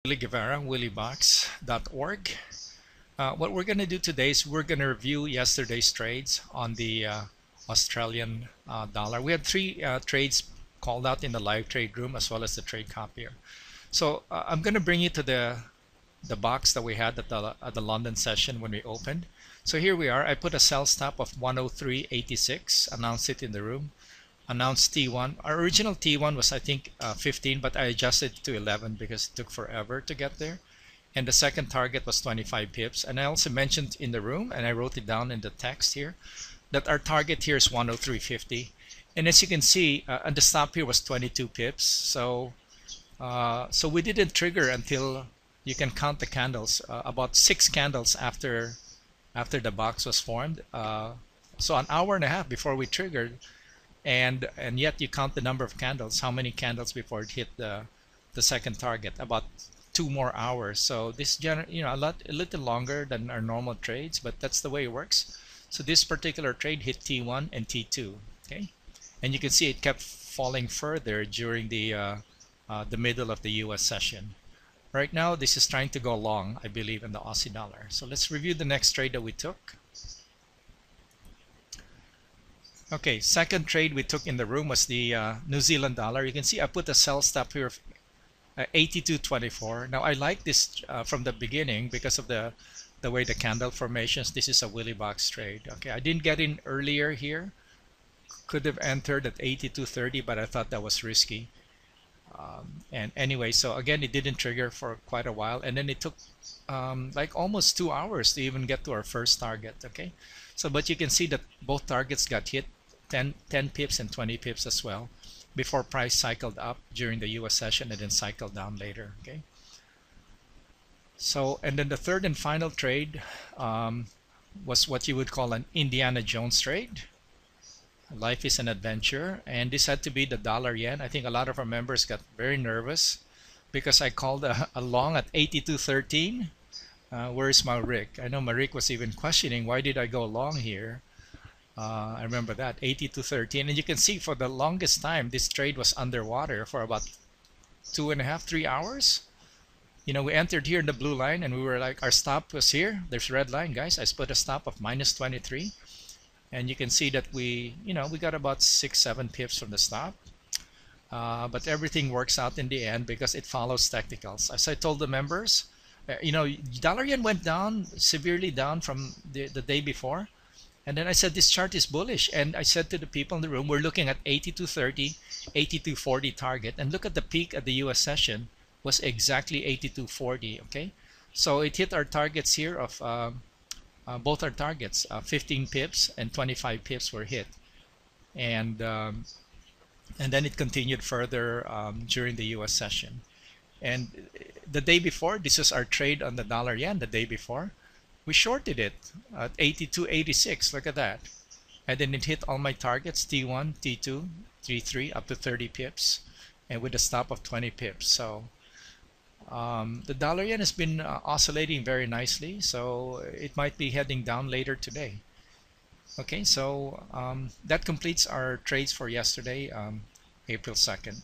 Willie Guevara, williebox.org. What we're going to do today is we're going to review yesterday's trades on the Australian dollar. We had three trades called out in the live trade room as well as the trade copier. So I'm going to bring you to the box that we had at the London session when we opened. So here we are. I put a sell stop of 103.86, announced it in the room. Announced T1. Our original T1 was I think 15, but I adjusted to 11 because it took forever to get there. And the second target was 25 pips. And I also mentioned in the room, and I wrote it down in the text here, that our target here is 103.50. And as you can see, and the stop here was 22 pips. So we didn't trigger until you can count the candles, about 6 candles after the box was formed. So an hour and a half before we triggered. And yet you count the number of candles, how many candles before it hit the second target, about 2 more hours. So this a little longer than our normal trades, but that's the way it works. So this particular trade hit T1 and T2, okay, and you can see it kept falling further during the middle of the US session. Right now this is trying to go long, I believe, in the Aussie dollar. So let's review the next trade that we took. Okay, second trade we took in the room was the New Zealand dollar. You can see I put a sell stop here of 82.24. Now I like this from the beginning because of the way the candle formations. This is a Willie box trade. Okay, I didn't get in earlier here. Could have entered at 82.30, but I thought that was risky. And anyway, so again, it didn't trigger for quite a while, and then it took like almost 2 hours to even get to our first target. Okay, so but you can see that both targets got hit. 10 pips and 20 pips as well before price cycled up during the US session and then cycled down later. Okay, so and then the third and final trade was what you would call an Indiana Jones trade. Life is an adventure, and this had to be the dollar yen. I think a lot of our members got very nervous because I called a long at 82.13. Where's Marik? I know Marik was even questioning, why did I go long here? I remember that, 82.13, and you can see for the longest time this trade was underwater for about 2.5, 3 hours. You know, we entered here in the blue line and we were like, our stop was here. There's red line, guys. I put a stop of -23, and you can see that we got about 6-7 pips from the stop. But everything works out in the end because it follows technicals. As I told the members, dollar yen went down, severely down from the day before. And then I said, this chart is bullish. And I said to the people in the room, we're looking at 82.30, 82.40 target. And look at the peak at the US session was exactly 82.40, okay? So it hit our targets here of, both our targets, 15 pips and 25 pips were hit. And then it continued further during the US session. And the day before, this was our trade on the dollar yen the day before. We shorted it at 82.86. Look at that. And then it hit all my targets, T1, T2, T3, up to 30 pips, and with a stop of 20 pips. So the dollar yen has been oscillating very nicely, so it might be heading down later today. Okay, so that completes our trades for yesterday, April 2nd.